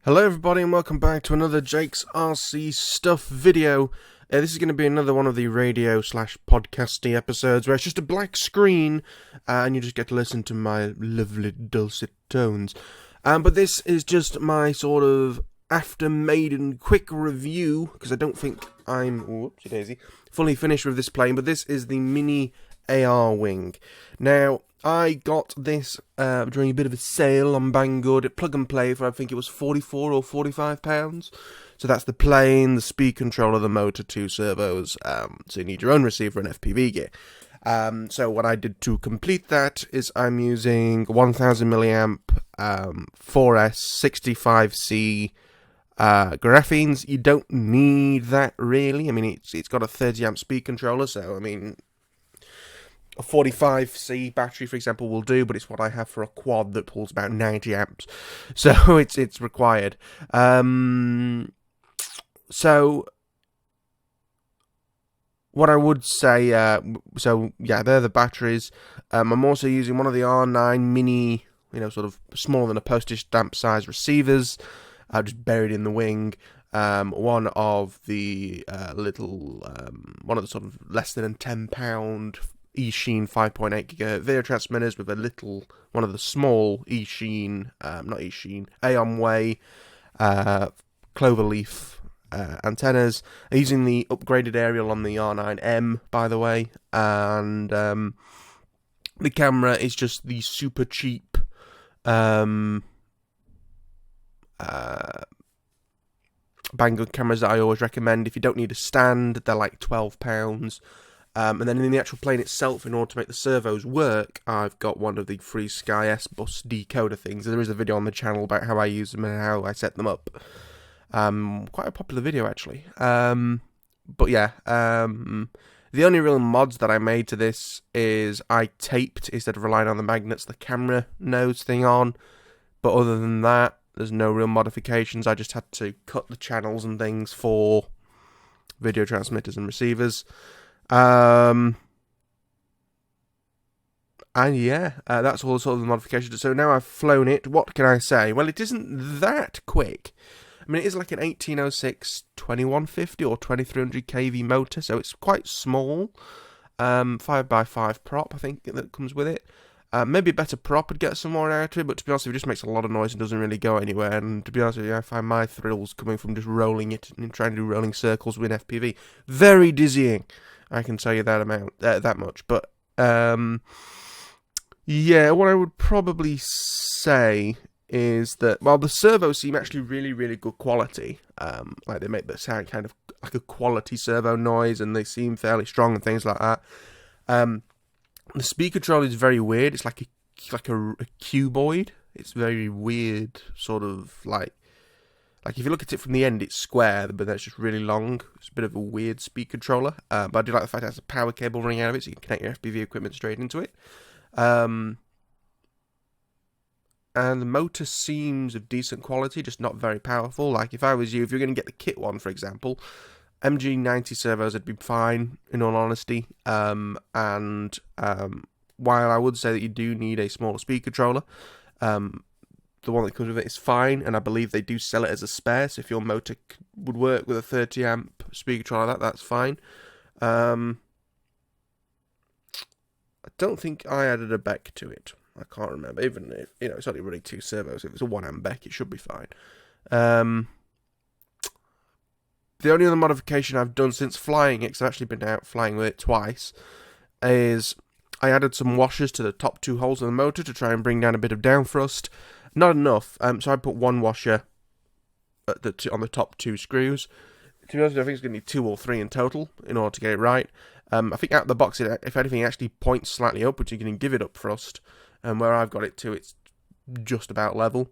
Hello everybody and welcome back to another Jake's RC Stuff video. This is going to be another one of the radio slash podcasty episodes where it's just a black screen and you just get to listen to my lovely dulcet tones. But this is just my sort of after Maiden quick review, because I don't think I'm whoopsie daisy, fully finished with this plane, but this is the Mini AR wing. Now, I got this during a bit of a sale on Banggood at Plug and Play for I think it was £44 or £45. So that's the plane, the speed controller, the motor, 2 servos. So you need your own receiver and FPV gear. So what I did to complete that is I'm using 1000 milliamp 4S 65C graphenes. You don't need that really. I mean, it's got a 30 amp speed controller, so I mean, a 45C battery, for example, will do, but it's what I have for a quad that pulls about 90 amps, so it's required. So what I would say, so yeah, they're the batteries. I'm also using one of the R9 Mini, sort of smaller than a postage stamp size receivers, just buried in the wing. One of the one of the sort of less than £10 eSheen 5.8 GHz video transmitters with one of the small eSheen, not eSheen, Aomway cloverleaf antennas. I'm using the upgraded aerial on the R9M, by the way, and the camera is just the super cheap Banggood cameras that I always recommend. If you don't need a stand, they're like £12. And then in the actual plane itself, in order to make the servos work, I've got one of the free Sky S bus decoder things. There is a video on the channel about how I use them and how I set them up. Quite a popular video, actually. But yeah, the only real mods that I made to this is I taped, instead of relying on the magnets, the camera nose thing on. But other than that, there's no real modifications. I just had to cut the channels and things for video transmitters and receivers. And yeah, that's all sort of the modifications. So now I've flown it, what can I say? Well, it isn't that quick. I mean, it is like an 1806 2150 or 2300 kV motor, so it's quite small. 5x5 prop, I think, that comes with it. Maybe a better prop would get some more out of it, but to be honest, it just makes a lot of noise and doesn't really go anywhere. And to be honest with you, I find my thrills coming from just rolling it and trying to do rolling circles with FPV very dizzying. I can tell you that much. But yeah, what I would probably say is that, well, the servos seem actually really, really good quality. Like they make the sound kind of like a quality servo noise, and they seem fairly strong and things like that. The speed control is very weird. It's like a cuboid. It's very weird, sort of like if you look at it from the end, it's square, but then it's just really long. It's a bit of a weird speed controller. But I do like the fact it has a power cable running out of it, so you can connect your FPV equipment straight into it. And the motor seems of decent quality, just not very powerful. Like if I was you, if you're going to get the kit one, for example, MG90 servos would be fine, in all honesty. While I would say that you do need a smaller speed controller, the one that comes with it is fine, and I believe they do sell it as a spare, so if your motor would work with a 30 amp speed controller, that's fine. I don't think I added a Beck to it. I can't remember. Even if, it's only running 2 servos, if it's a 1 amp Beck, it should be fine. The only other modification I've done since flying it, because I've actually been out flying with it twice, is I added some washers to the top 2 holes of the motor to try and bring down a bit of downthrust. Not enough, so I put 1 washer on the top 2 screws. To be honest, I think it's going to need 2 or 3 in total in order to get it right. I think out of the box, if anything, it actually points slightly upwards. You can give it up thrust, and where I've got it to, it's just about level.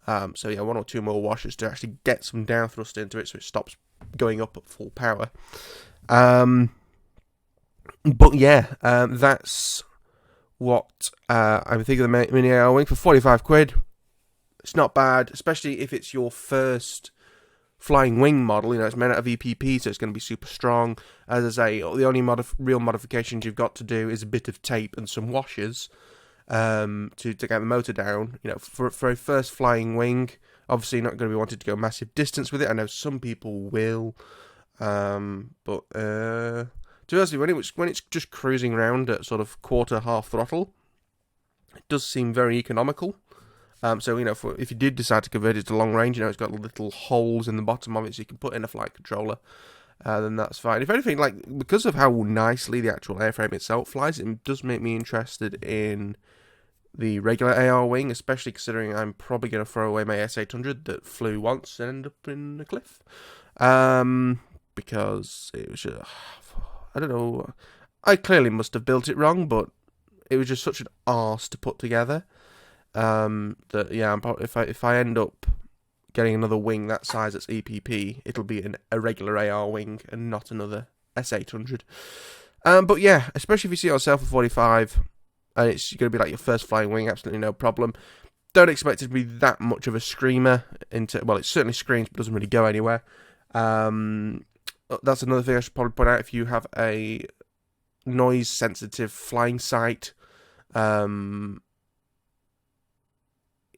So yeah, 1 or 2 more washers to actually get some down thrust into it, so it stops going up at full power. But yeah, that's what I'm thinking of the Mini AR wing for £45. It's not bad, especially if it's your first flying wing model. It's made out of EPP, so it's going to be super strong. As I say, the only real modifications you've got to do is a bit of tape and some washers to get the motor down. For a first flying wing, Obviously, not going to be wanting to go massive distance with it. I know some people will, but to be honest, when it's just cruising around at sort of half throttle, it does seem very economical. So, you know, if you did decide to convert it to long range, you know, it's got little holes in the bottom of it, so you can put in a flight controller. Then that's fine. If anything, like, because of how nicely the actual airframe itself flies, it does make me interested in the regular AR wing, especially considering I'm probably going to throw away my S800 that flew once and ended up in a cliff. Because it was just, I don't know, I clearly must have built it wrong, but it was just such an arse to put together. That, yeah, if I end up getting another wing that size that's EPP, it'll be a regular AR wing and not another S800. But yeah, especially if you see it on Self 45, and it's going to be like your first flying wing, absolutely no problem. Don't expect it to be that much of a screamer. Well, it certainly screams, but doesn't really go anywhere. That's another thing I should probably point out. If you have a noise-sensitive flying sight,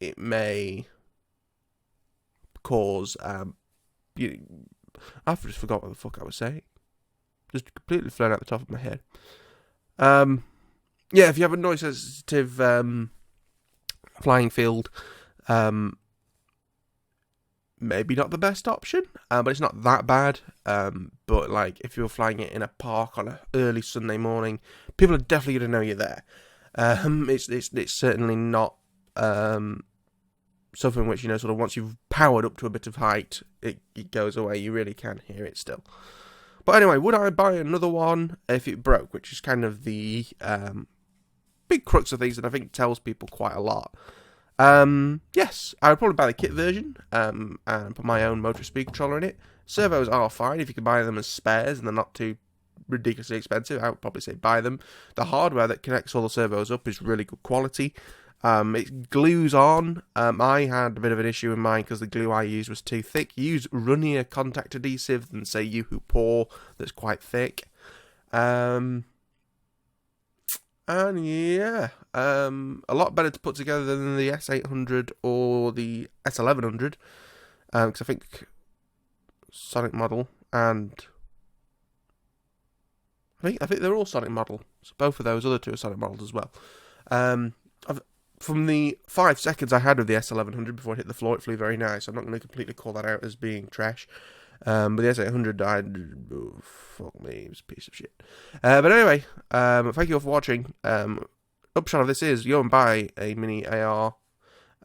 it may cause I've just forgot what the fuck I was saying. Just completely flown out the top of my head. Yeah, if you have a noise sensitive flying field, maybe not the best option, but it's not that bad. But like if you're flying it in a park on an early Sunday morning, people are definitely going to know you're there. It's certainly not something which, you know, sort of once you've powered up to a bit of height, it goes away. You really can hear it still. But anyway, would I buy another one if it broke, which is kind of the big crux of things, and I think tells people quite a lot. Yes, I would probably buy the kit version and put my own motor speed controller in it. Servos are fine if you can buy them as spares and they're not too ridiculously expensive. I would probably say buy them. The hardware that connects all the servos up is really good quality. It glues on. I had a bit of an issue in mine because the glue I used was too thick. Use runnier contact adhesive than, say, U-Hoo-Por that's quite thick. And yeah, a lot better to put together than the S800 or the S1100. Because I think Sonic Model and I think they're all Sonic Model. So both of those other two are Sonic Models as well. From the 5 seconds I had of the S1100 before it hit the floor, it flew very nice. I'm not going to completely call that out as being trash. But the S800 died. Oh, fuck me, it was a piece of shit. But anyway, thank you all for watching. Upshot of this is, go and buy a Mini AR.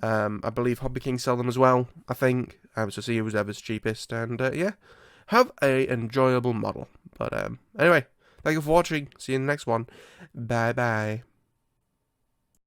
I believe Hobby King sell them as well, I think. So see whoever's cheapest. And yeah, have a enjoyable model. But anyway, thank you for watching. See you in the next one. Bye bye.